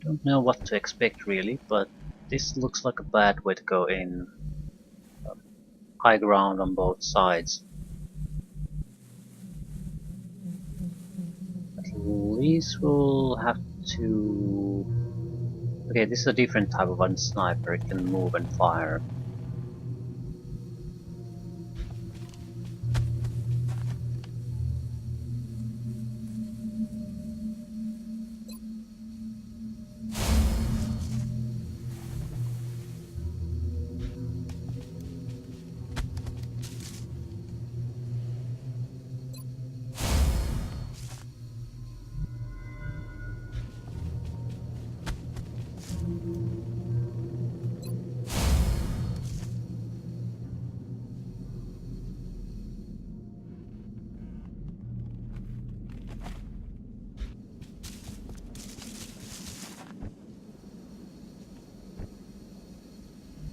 Don't know what to expect really, but this looks like a bad way to go in. High ground on both sides. At least we'll have to... Okay, this is a different type of unsniper, it can move and fire.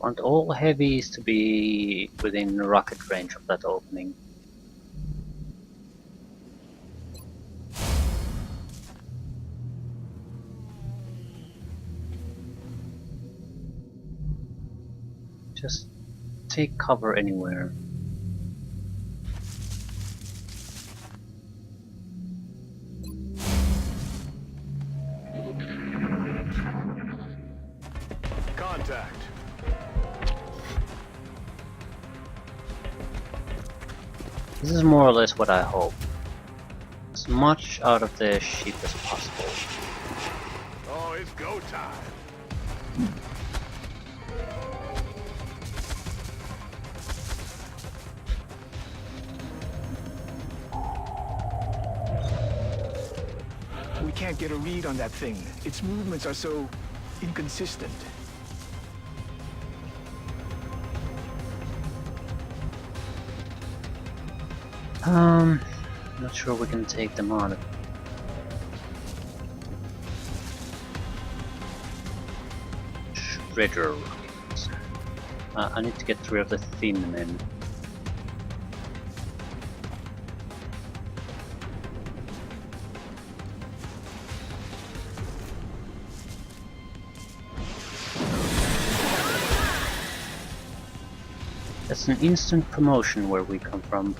Want all heavies to be within rocket range of that opening. Just take cover anywhere. Contact. This is more or less what I hope. As much out of the ship as possible. Oh, it's go time. We can't get a read on that thing. Its movements are so inconsistent. Not sure we can take them on. Shredder rockets. I need to get rid of the thin men. That's an instant promotion where we come from.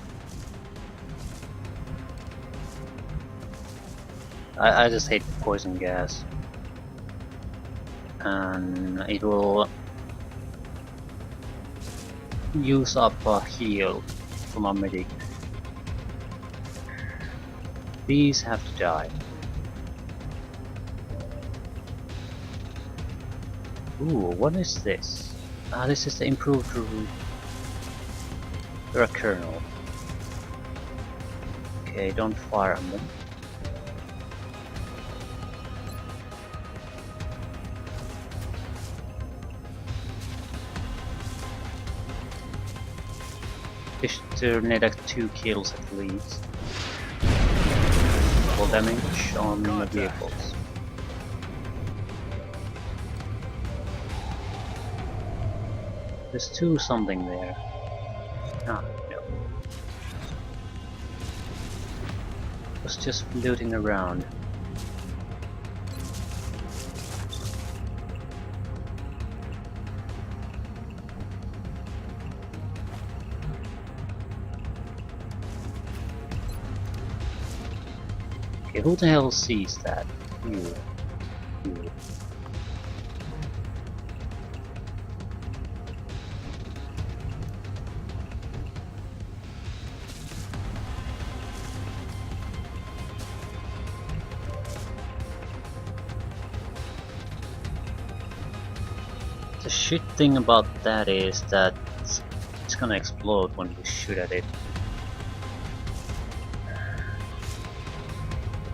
I just hate poison gas. And it will use up a heal from a medic. These have to die. Ooh, what is this? Ah, this is the improved kernel. Okay, don't fire on them. This should need like 2 kills at least. Full damage on the vehicles. There's 2 something there. Ah, no. Was just floating around. Okay, who the hell sees that? You. You. The shit thing about that is that it's gonna explode when you shoot at it.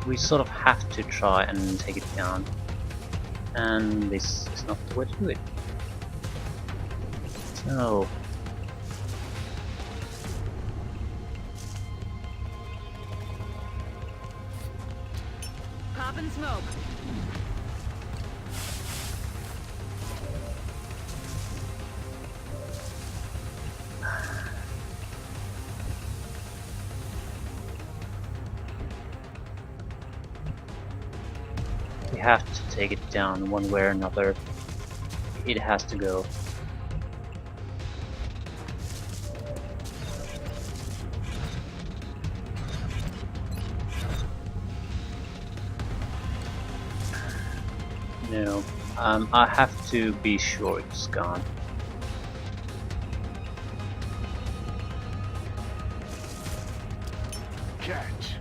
We sort of have to try and take it down, and this is not the way to do it. So pop and smoke. We have to take it down one way or another. It has to go. No, I have to be sure it's gone. Catch.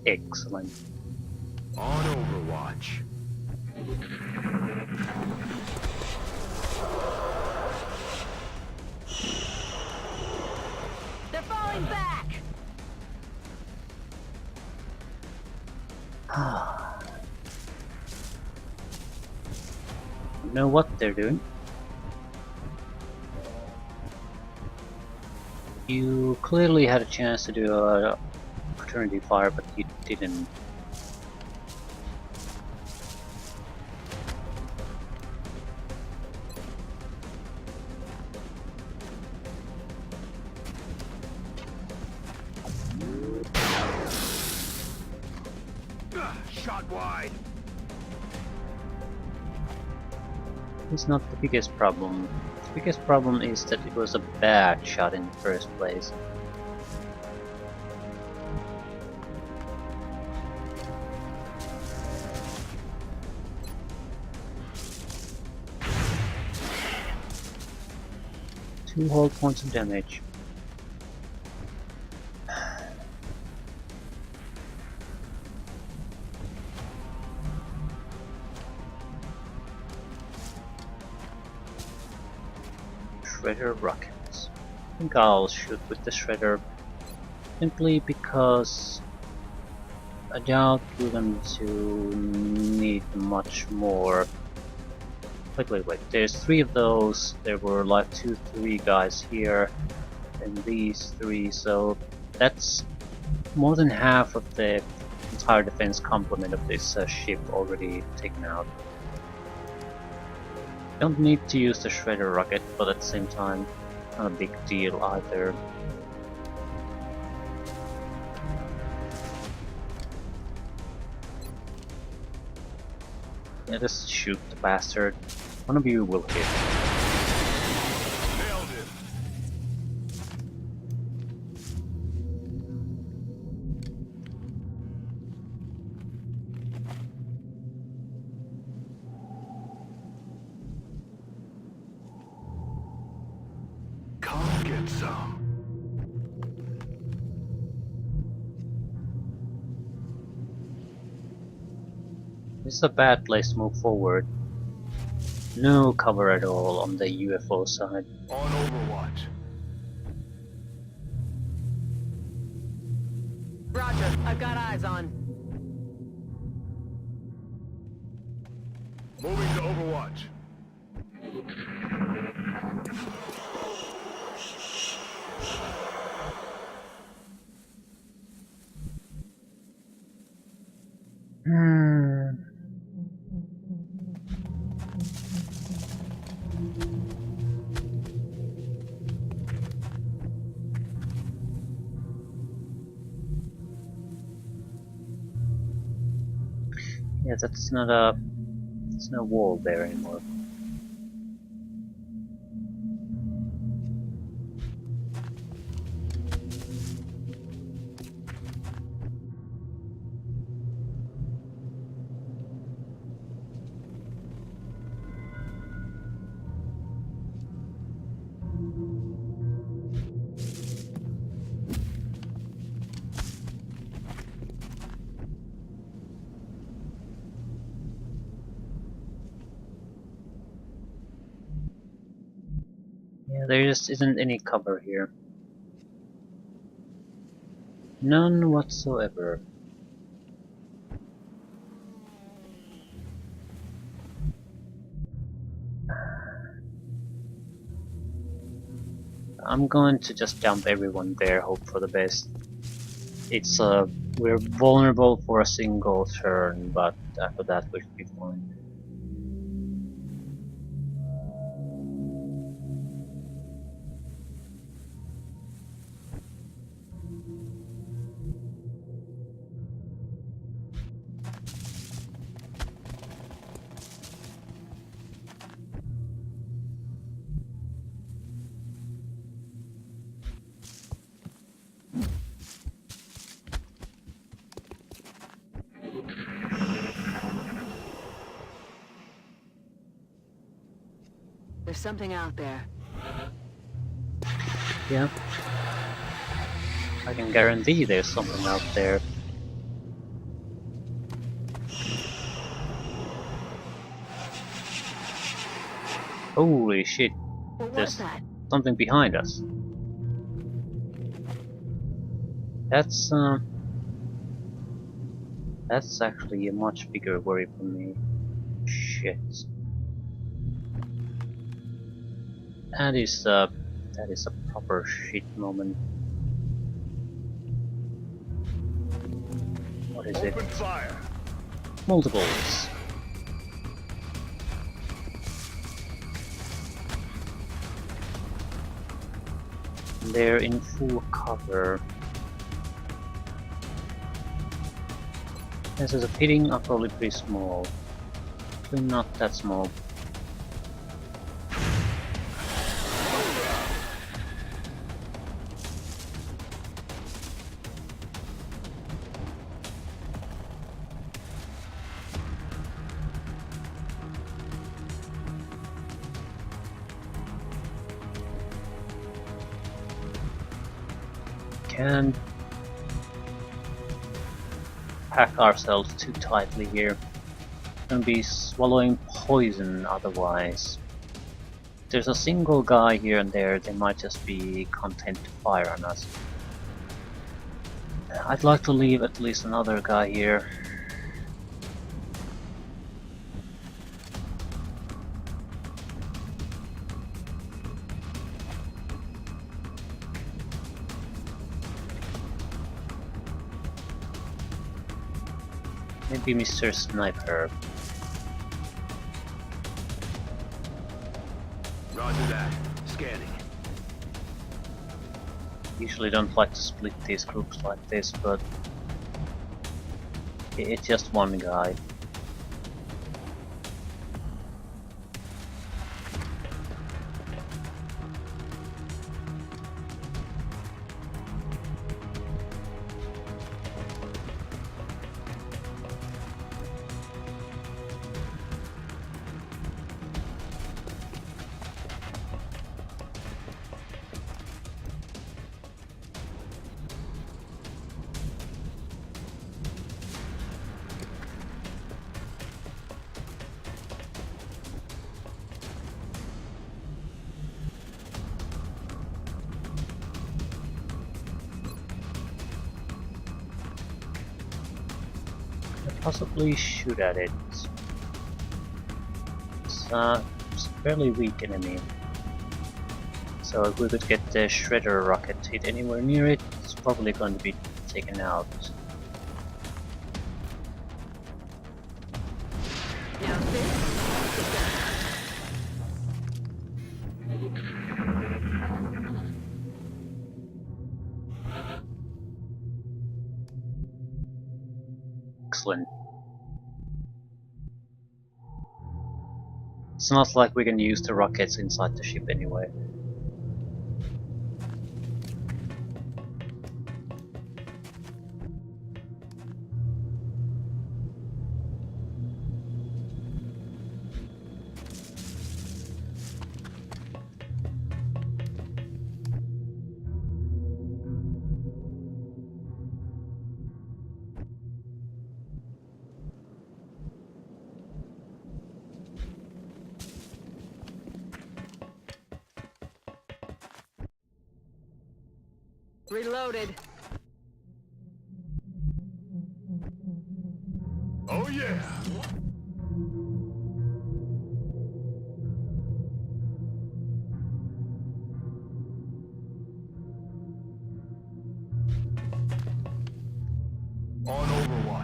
Excellent. On Overwatch. They're falling back! Know what they're doing. You clearly had a chance to do a opportunity fire, but you didn't. Shot wide. It's not the biggest problem. The biggest problem is that it was a bad shot in the first place. Two whole points of damage. Shredder rockets. I think I'll shoot with the shredder simply because I doubt we're going to need much more. Wait, there's 3 of those. There were like 3 guys here and these 3, so that's more than half of the entire defense complement of this ship already taken out. Don't need to use the shredder rocket, but at the same time, not a big deal either. Yeah, just shoot the bastard. One of you will hit. Nailed it. Come get some. This is a bad place to move forward. No cover at all on the UFO side. On Overwatch. Roger, I've got eyes on. Moving to Overwatch. Yeah, that's not a... there's no wall there anymore. Yeah, there just isn't any cover here. None whatsoever. I'm going to just dump everyone there, hope for the best. It's we're vulnerable for a single turn, but after that we should be fine. There's something out there. Yeah. I can guarantee there's something out there. Holy shit, What was there's that? something behind us. That's actually a much bigger worry for me. Shit. That is a proper shit moment. What is it? Open fire. Multiples. They're in full cover. This is a pitting are probably pretty small. Probably not that small. Can't pack ourselves too tightly here. Gonna be swallowing poison otherwise. If there's a single guy here and there, they might just be content to fire on us. I'd like to leave at least another guy here. Maybe Mr. Sniper. Roger that. Scanning. Usually don't like to split these groups like this, but it's just one guy. Possibly shoot at it. It's a fairly weak enemy. So if we could get the shredder rocket hit anywhere near it, it's probably going to be taken out. Now this. Excellent. It's not like we can use the rockets inside the ship anyway. Reloaded. Oh yeah.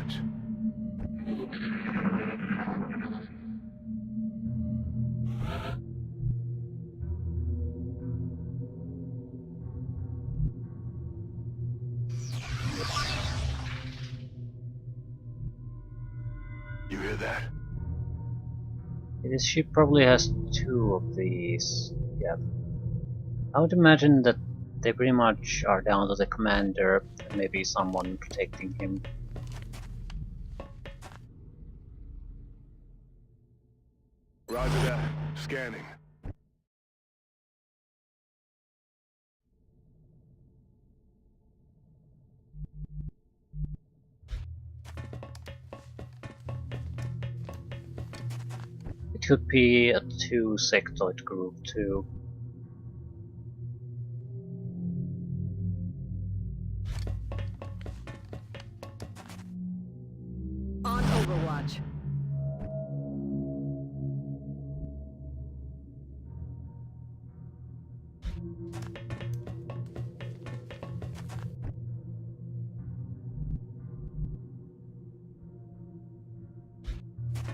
Overwatch. You hear that? She probably has two of these. Yeah. I would imagine that they pretty much are down to the commander and maybe someone protecting him. Roger that. Scanning. It could be a two sectoid group too. On Overwatch.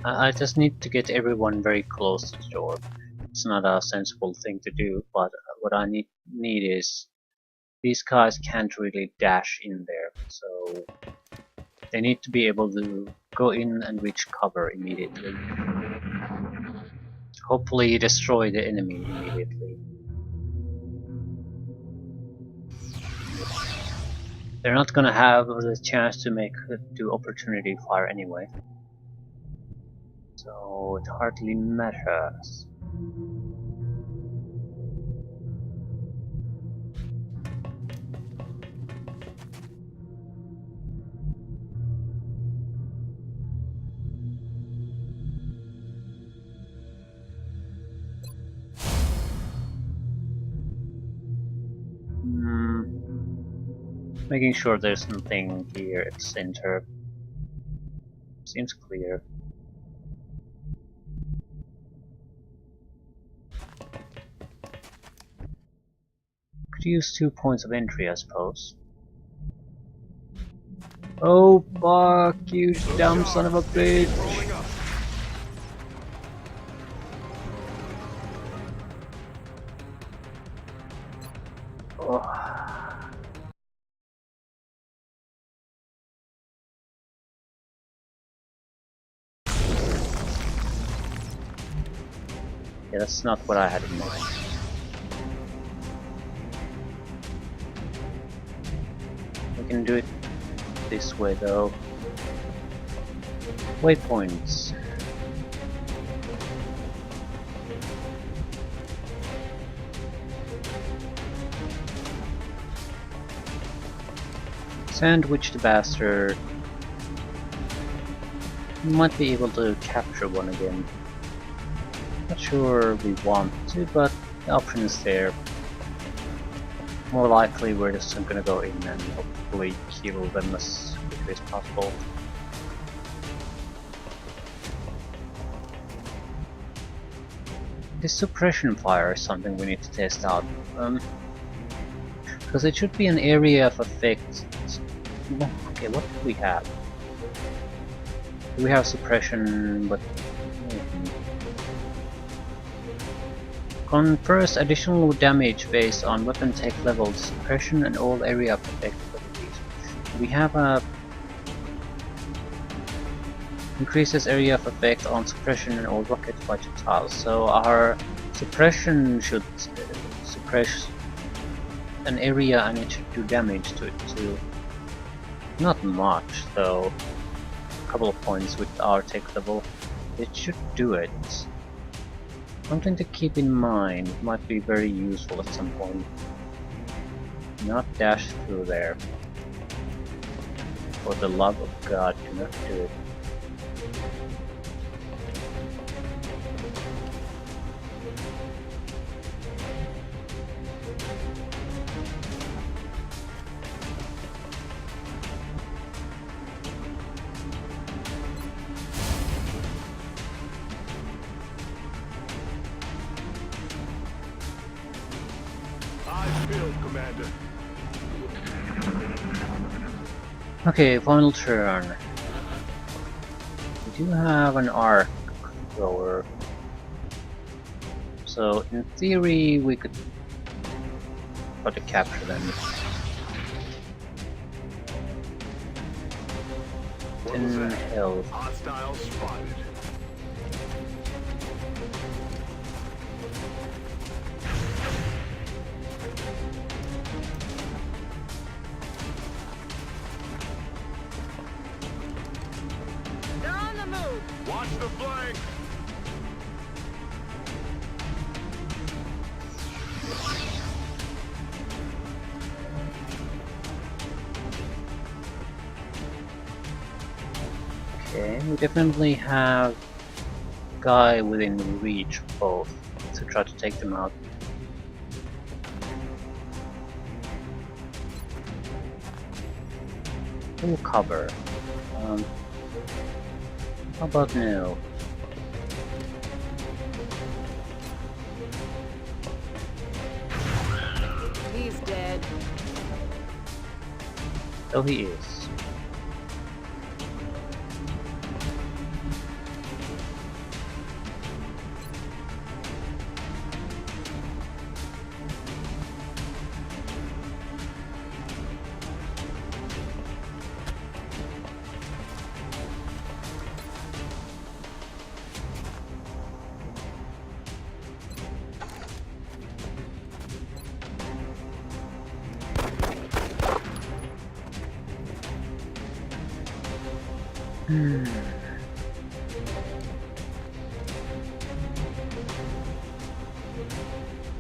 I just need to get everyone very close to the door. It's not a sensible thing to do, but what I need is these guys can't really dash in there, so they need to be able to go in and reach cover immediately. Hopefully destroy the enemy immediately. They're not gonna have the chance to do opportunity fire anyway, so it hardly matters. Making sure there's nothing here at the center. Seems clear. Could use 2 points of entry, I suppose. Oh fuck, you dumb son of a bitch! Rolling up. Oh. Yeah, that's not what I had in mind. We can do it this way though. Waypoints. Sandwich the bastard. We might be able to capture one again. Not sure we want to, but the option is there. More likely we're just gonna go in and hopefully kill them as quickly as possible. This suppression fire is something we need to test out. Because it should be an area of effect. Okay, what do we have? We have suppression, but confers additional damage based on weapon tech level, suppression, and all area of effect abilities. We have a increases area of effect on suppression and all rocket projectiles. So our suppression should suppress an area and it should do damage to it too. Not much though. A couple of points with our tech level. It should do it. Something to keep in mind. It might be very useful at some point. Not dash through there. For the love of God, do not do it. Eyes peeled, Commander. Okay, final turn. We do have an arc thrower, so in theory we could try to capture them. What was In that? hell. Hostile spotted. They're on the move. Watch the flank. Okay, we definitely have guy within reach of both to try to take them out. Full cover. How about no? He's dead. So he is.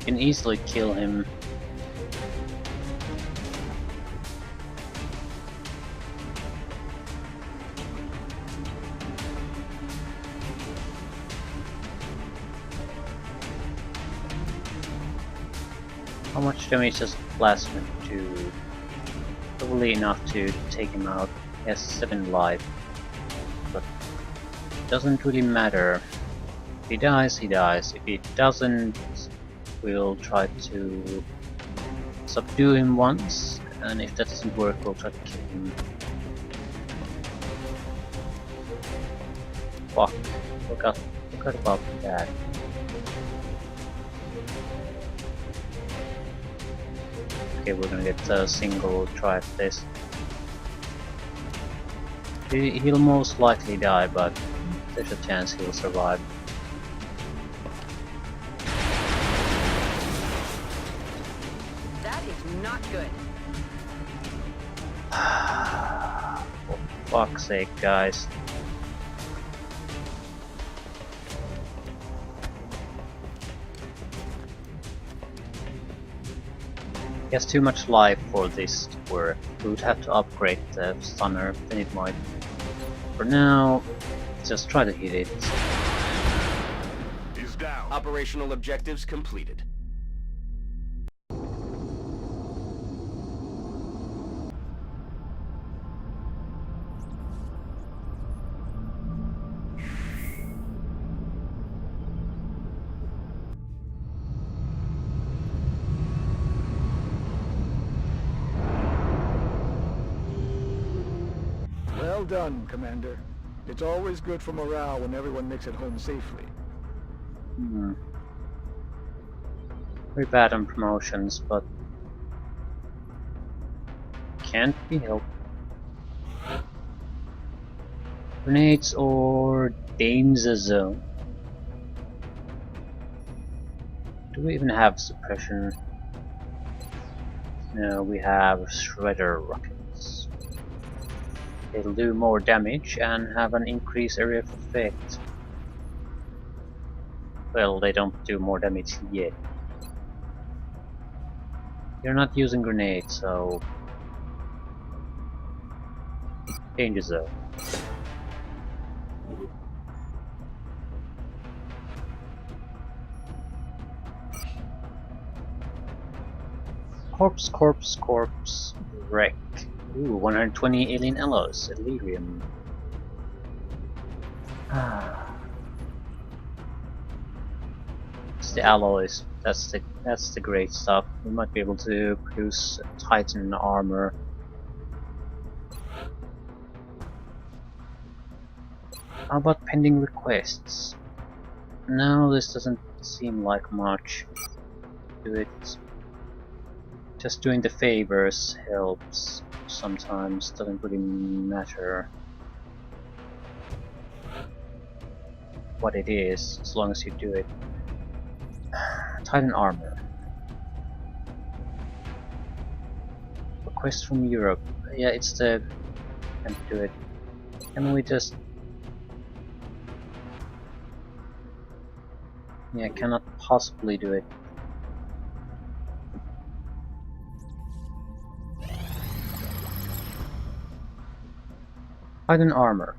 Can easily kill him. How much damage does plasma do? Probably enough to take him out. He has 7 life. But it doesn't really matter. If he dies, he dies. If he doesn't, we'll try to subdue him once, and if that doesn't work, we'll try to kill him. Fuck. Forgot about that. Okay, we're gonna get a single try at this. He'll most likely die, but there's a chance he'll survive. That is not good. For fuck's sake, guys. He has too much life for this to work. We would have to upgrade the stunner, then it might. For now, just try to hit it. He's down. Operational objectives completed. Well done, Commander. It's always good for morale when everyone makes it home safely. Very bad on promotions, but can't be helped. Grenades or danger zone? Do we even have suppression? No, we have shredder rockets. They'll do more damage and have an increased area of effect. Well, they don't do more damage yet. You're not using grenades, so danger zone. Corpse, wreck. Ooh, 120 alien alloys, Elerium. It's the alloys. That's the great stuff. We might be able to produce Titan armor. How about pending requests? No, this doesn't seem like much. Do it. Just doing the favors helps sometimes, doesn't really matter what it is, as long as you do it. Titan armor. Request from Europe. Yeah, it's the... can't do it. Can we just... yeah, cannot possibly do it. Titan armor.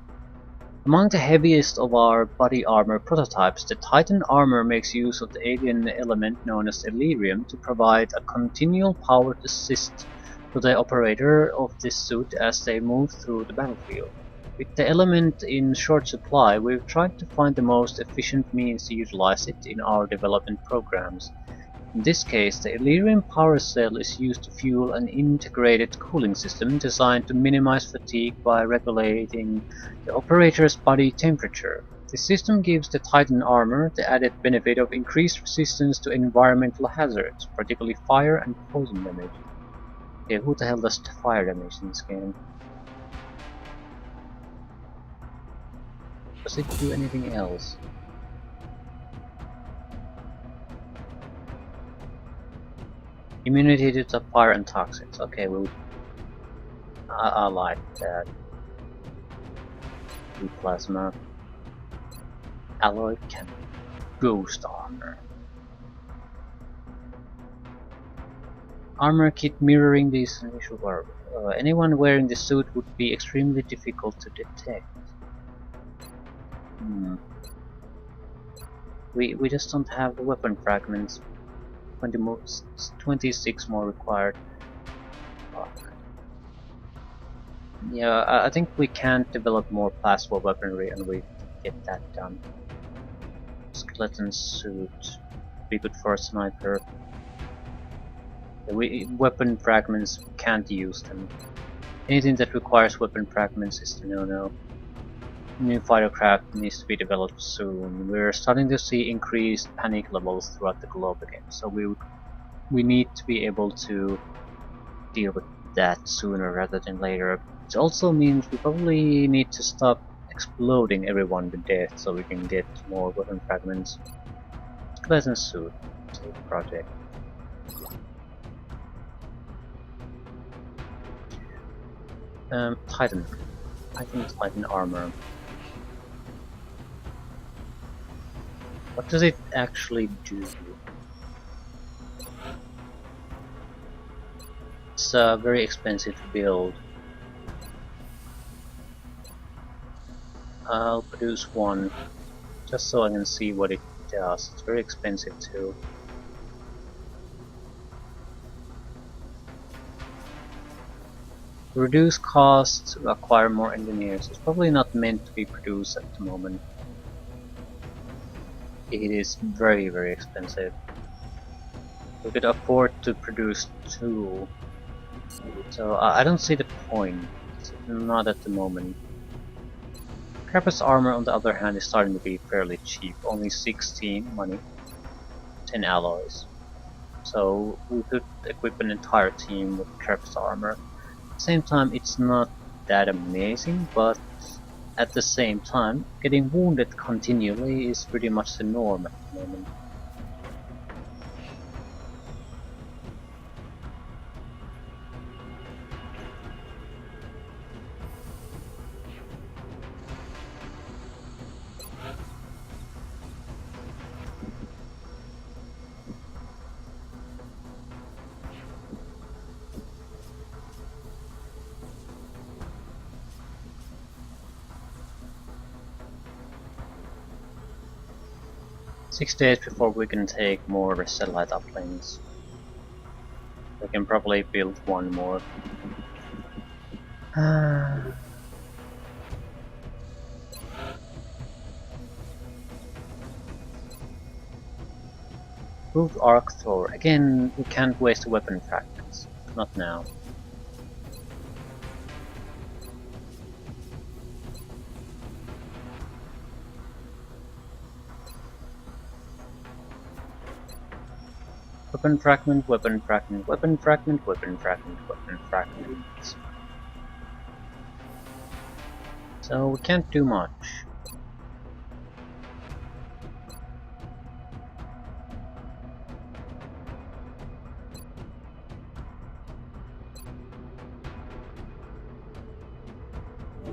Among the heaviest of our body armor prototypes, the Titan armor makes use of the alien element known as Elerium to provide a continual powered assist to the operator of this suit as they move through the battlefield. With the element in short supply, we've tried to find the most efficient means to utilize it in our development programs. In this case, the Elerium power cell is used to fuel an integrated cooling system designed to minimize fatigue by regulating the operator's body temperature. The system gives the Titan armor the added benefit of increased resistance to environmental hazards, particularly fire and poison damage. Okay, who the hell does fire damage in this game? Does it do anything else? Immunity to fire and toxins. Okay, I like that. Plasma. Alloy can ghost armor. Armor kit mirroring these initial armor. Anyone wearing the suit would be extremely difficult to detect. We just don't have the weapon fragments. 26 more required. Fuck. Yeah, I think we can't develop more plasma weaponry and we get that done. Skeleton suit. Be good for a sniper. Weapon fragments, can't use them. Anything that requires weapon fragments is a no-no. New fighter craft needs to be developed soon. We're starting to see increased panic levels throughout the globe again, so we need to be able to deal with that sooner rather than later. It also means we probably need to stop exploding everyone to death so we can get more weapon fragments. Skeleton suit. Save project. Titan armor. What does it actually do? It's very expensive to build. I'll produce one, just so I can see what it does. It's very expensive too. Reduce costs, acquire more engineers. It's probably not meant to be produced at the moment. It is very, very expensive. We could afford to produce 2. So I don't see the point. Not at the moment. Carapace armor on the other hand is starting to be fairly cheap. Only 16 money. 10 alloys. So we could equip an entire team with carapace armor. At the same time, it's not that amazing, but at the same time, getting wounded continually is pretty much the norm at the moment. Six days before we can take more satellite uplinks. We can probably build one more. Improved arc thrower. Again, we can't waste the weapon fragments. Not now. Weapon fragment, weapon fragment, weapon fragment, weapon fragment, weapon fragment. So we can't do much.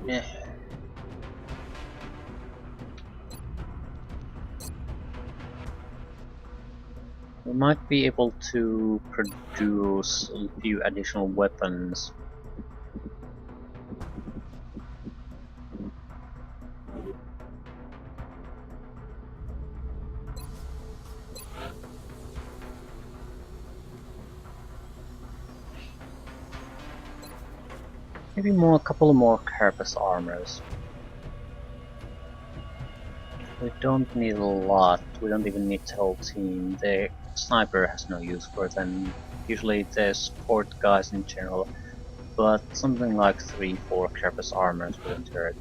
Yeah. We might be able to produce a few additional weapons. Maybe a couple more carapace armors. We don't need a lot. We don't even need the whole team. The sniper has no use for them. Usually the support guys in general, but something like 3-4 carapace armors wouldn't hurt.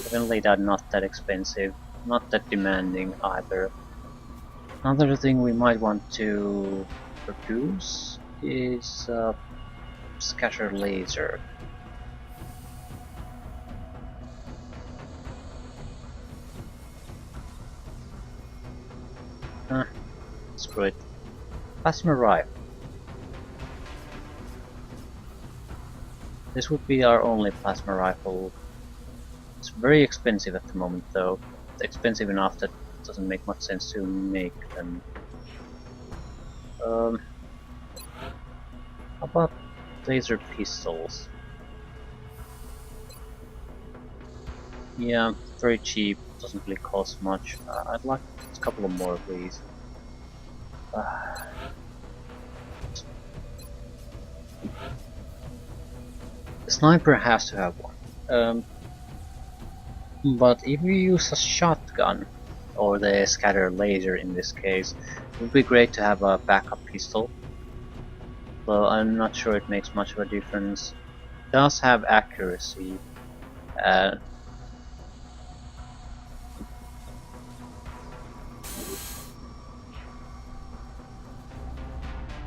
Definitely they're not that expensive, not that demanding either. Another thing we might want to produce is scatter laser. Screw it. Plasma rifle. This would be our only plasma rifle. It's very expensive at the moment though. It's expensive enough that it doesn't make much sense to make them. How about laser pistols? Yeah, very cheap, doesn't really cost much. I'd like a couple of more of these. The sniper has to have one. But if you use a shotgun, or the scatter laser in this case, it would be great to have a backup pistol. Though I'm not sure it makes much of a difference. It does have accuracy.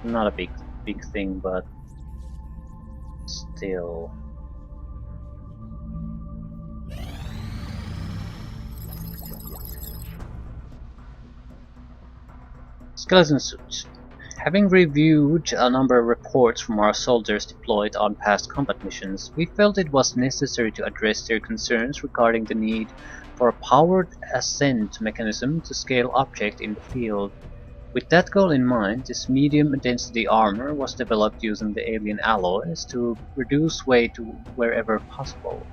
Not a big thing, but still. Skeleton suits. Having reviewed a number of reports from our soldiers deployed on past combat missions, we felt it was necessary to address their concerns regarding the need for a powered ascent mechanism to scale objects in the field. With that goal in mind, this medium-density armor was developed using the alien alloys to reduce weight wherever possible.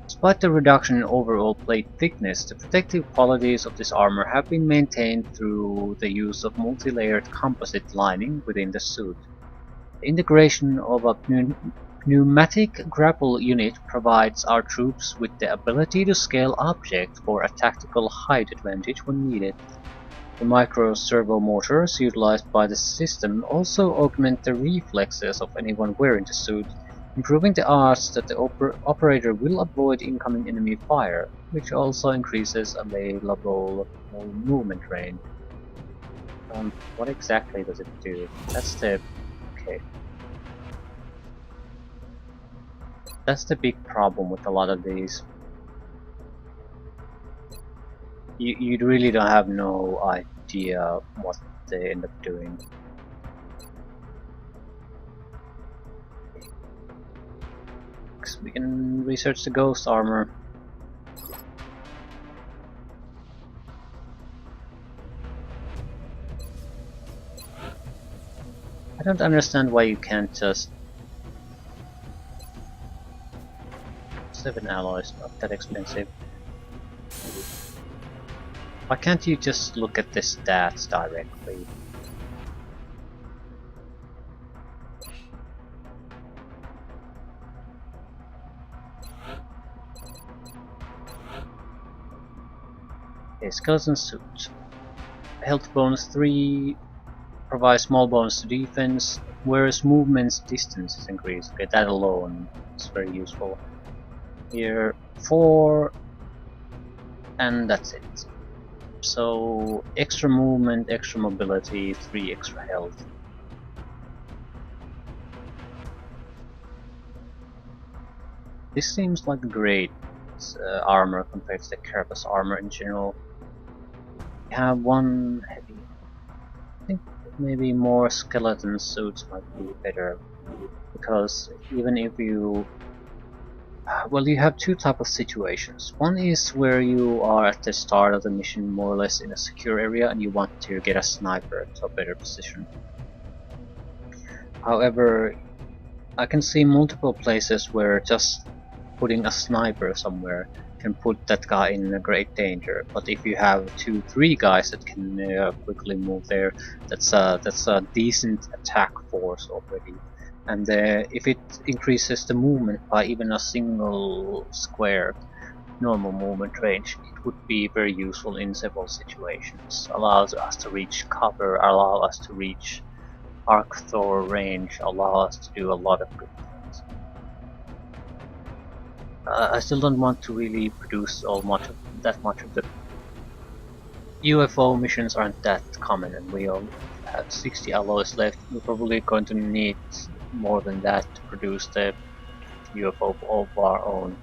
Despite the reduction in overall plate thickness, the protective qualities of this armor have been maintained through the use of multi-layered composite lining within the suit. The integration of a pneumatic grapple unit provides our troops with the ability to scale objects for a tactical height advantage when needed. The micro-servo motors utilized by the system also augment the reflexes of anyone wearing the suit, improving the odds that the operator will avoid incoming enemy fire, which also increases available movement range. What exactly does it do? That's the... okay. That's the big problem with a lot of these. You really don't have no idea what they end up doing. We can research the ghost armor. I don't understand why you can't just... 7 alloys, not that expensive. Why can't you just look at the stats directly? Okay, skeleton suit. Health bonus 3 provides small bonus to defense, whereas movement's distance is increased. Okay, that alone is very useful. Here, 4 and that's it. So extra movement, extra mobility, 3 extra health. This seems like great armor compared to the carapace armor in general. We have one heavy. I think maybe more skeleton suits might be better, because even if you well, you have two type of situations. One is where you are at the start of the mission more or less in a secure area and you want to get a sniper to a better position. However, I can see multiple places where just putting a sniper somewhere can put that guy in a great danger. But if you have 2-3 guys that can quickly move there, that's a decent attack force already. And if it increases the movement by even a single square normal movement range, it would be very useful in several situations. Allows us to reach cover, allow us to reach arc thrower range, allow us to do a lot of good things. I still don't want to really produce that much of the UFO missions aren't that common, and we only have 60 alloys left. We're probably going to need more than that to produce the UFO of our own.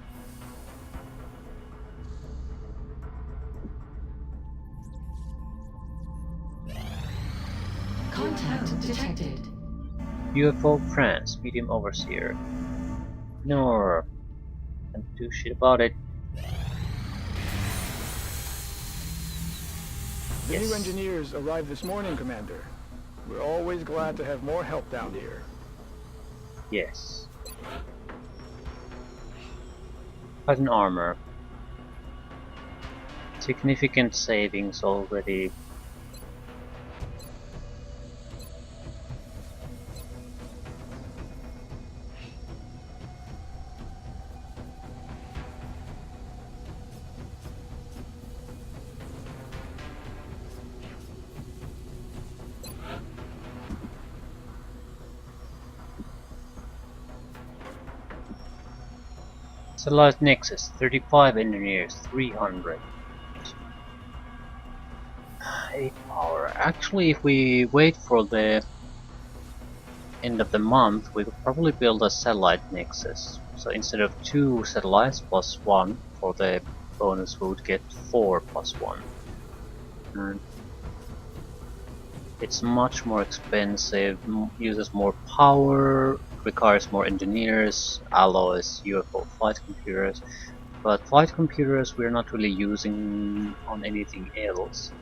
Contact detected. UFO France, medium overseer. Ignore. Can't do shit about it. The Yes. new engineers arrived this morning, Commander. We're always glad to have more help down here. Yes. Titan armor. Significant savings already. Satellite Nexus, 35 engineers, 300. 8 power. Actually, if we wait for the end of the month, we could probably build a satellite Nexus. So instead of 2 satellites plus 1 for the bonus, we would get 4 plus 1. And it's much more expensive, uses more power, requires more engineers, alloys, UFO flight computers. But flight computers we're not really using on anything else.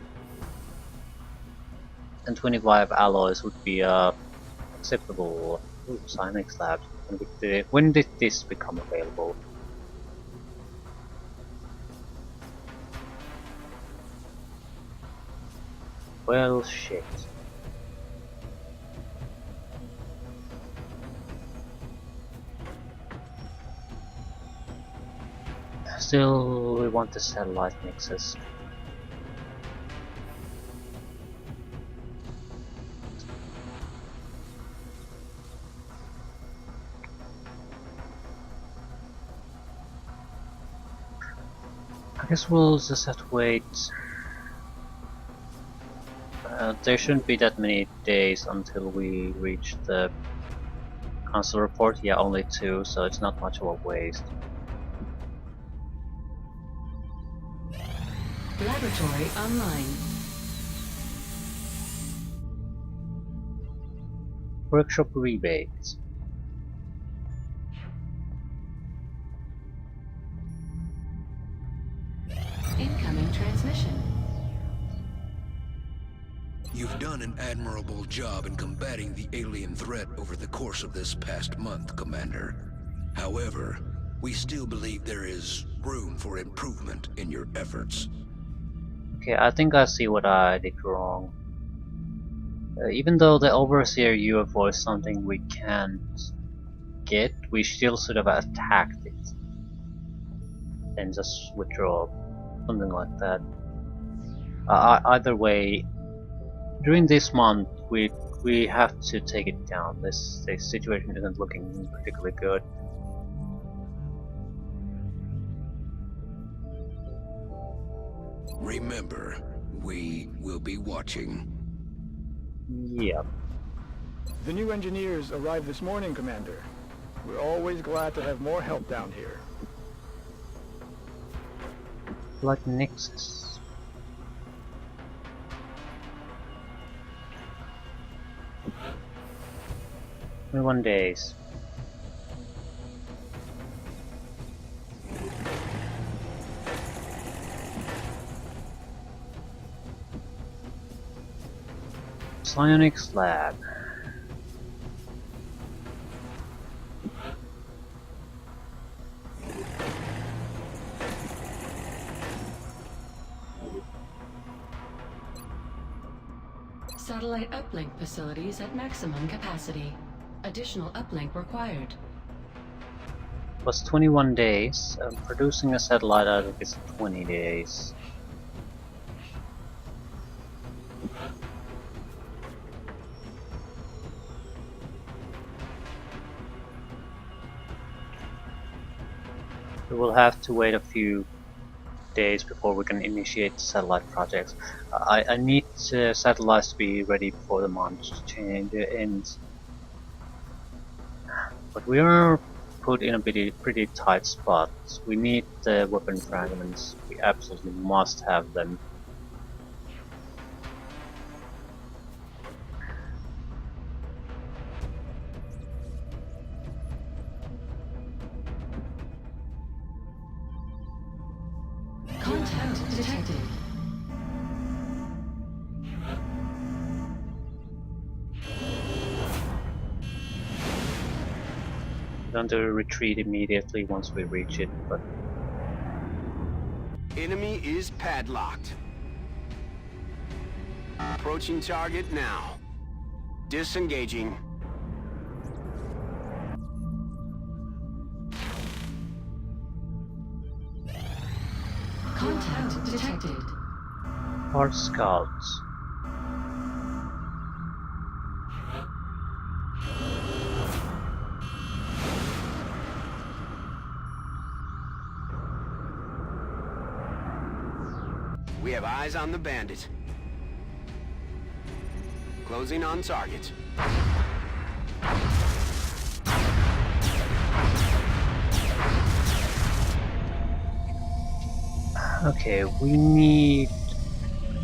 And 25 alloys would be acceptable. Ooh, Cymex Labs. When did this become available? Well, shit. Still, we want the satellite Nexus. I guess we'll just have to wait. There shouldn't be that many days until we reach the council report. Yeah, only 2, so it's not much of a waste. Laboratory online. Workshop rebates. Incoming transmission. You've done an admirable job in combating the alien threat over the course of this past month, Commander. However, we still believe there is room for improvement in your efforts. Okay, I think I see what I did wrong. Even though the Overseer UFO is something we can't get, we still should have attacked it. And just withdraw. Something like that. Either way, during this month we have to take it down. This situation isn't looking particularly good. Remember, we will be watching. Yep. The new engineers arrived this morning, Commander. We're always glad to have more help down here. Like Nexus. 21 days. Psionics Lab. Satellite uplink facilities at maximum capacity. Additional uplink required. Was 21 days. Producing a satellite out of is 20 days. We will have to wait a few days before we can initiate satellite projects. I need satellites to be ready before the month change ends. But we are put in a pretty tight spot. We need the weapon fragments. We absolutely must have them. Contact detected. We're going to retreat immediately once we reach it, but Enemy is padlocked. Approaching target now. Disengaging. Contact detected. our scouts. We have eyes on the bandit. Closing on target. Okay, we need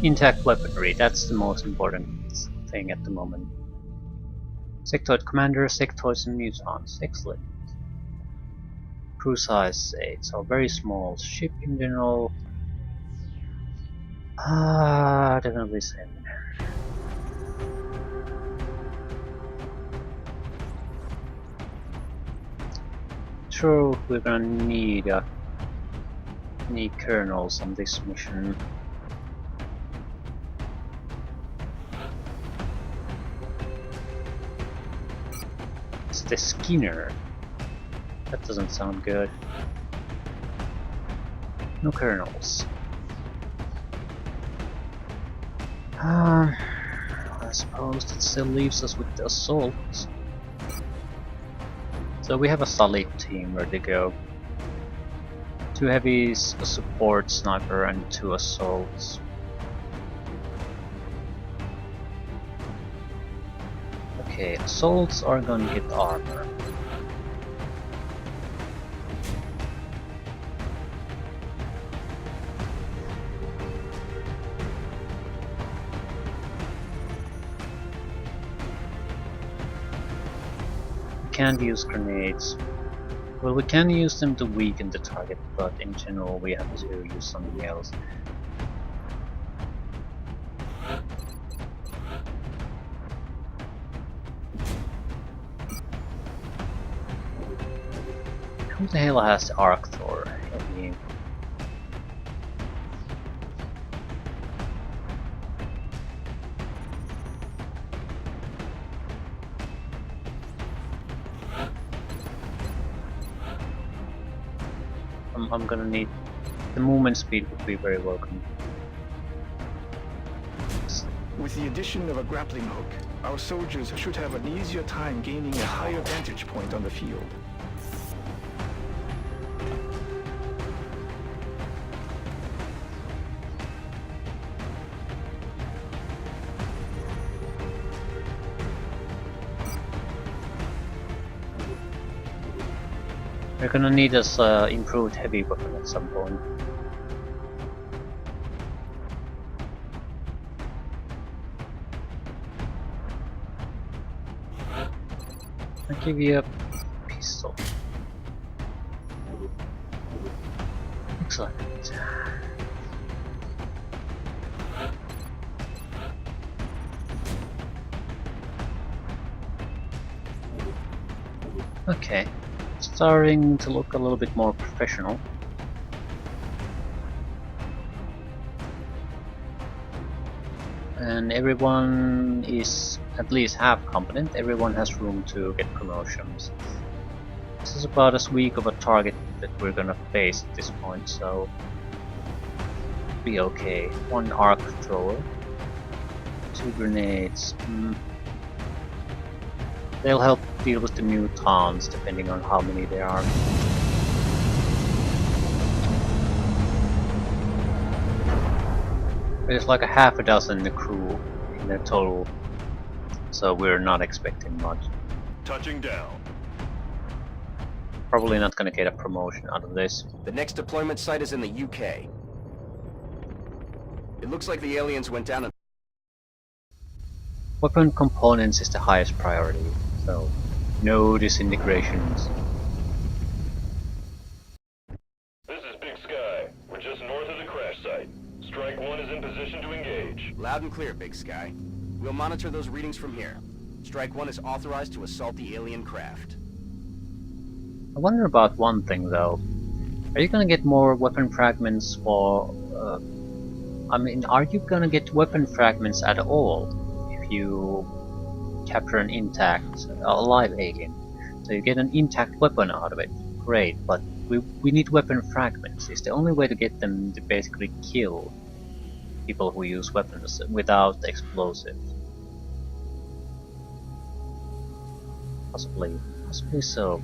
intact weaponry. That's the most important thing at the moment. Sectoid commander, sectoids and mutants. Excellent. Crew size 8, so very small. Ship in general. Definitely same. True, we're gonna need kernels on this mission. It's the Skinner. That doesn't sound good. No kernels. I suppose that still leaves us with the assault. So we have a solid team ready to go. 2 heavies, a support sniper, and 2 assaults. Okay, assaults are gonna get armor. We can't use grenades. Well, we can use them to weaken the target, but in general we have to use something else. Who the hell has the Arc Thor? I'm gonna need the movement speed would be very welcome. With the addition of a grappling hook, our soldiers should have an easier time gaining a higher vantage point on the field. We're gonna need us improved heavy weapon at some point. I'll give you a pistol. Excellent. Okay, starting to look a little bit more professional. And everyone is at least half competent, everyone has room to get promotions. This is about as weak of a target that we're gonna face at this point, so be okay. 1 arc thrower, 2 grenades. They'll help deal with the mutants depending on how many there are. There's like a half a dozen in the crew in the total, so we're not expecting much. Touching down. Probably not gonna get a promotion out of this. The next deployment site is in the UK. It looks like the aliens went down. Weapon components is the highest priority, so no disintegrations. This is Big Sky. We're just north of the crash site. Strike 1 is in position to engage. Loud and clear, Big Sky. We'll monitor those readings from here. Strike 1 is authorized to assault the alien craft. I wonder about one thing though. Are you gonna get more weapon fragments for... I mean, are you gonna get weapon fragments at all if you capture an intact, alive alien? So you get an intact weapon out of it. Great, but we need weapon fragments. It's the only way to get them to basically kill people who use weapons without explosives. Possibly so.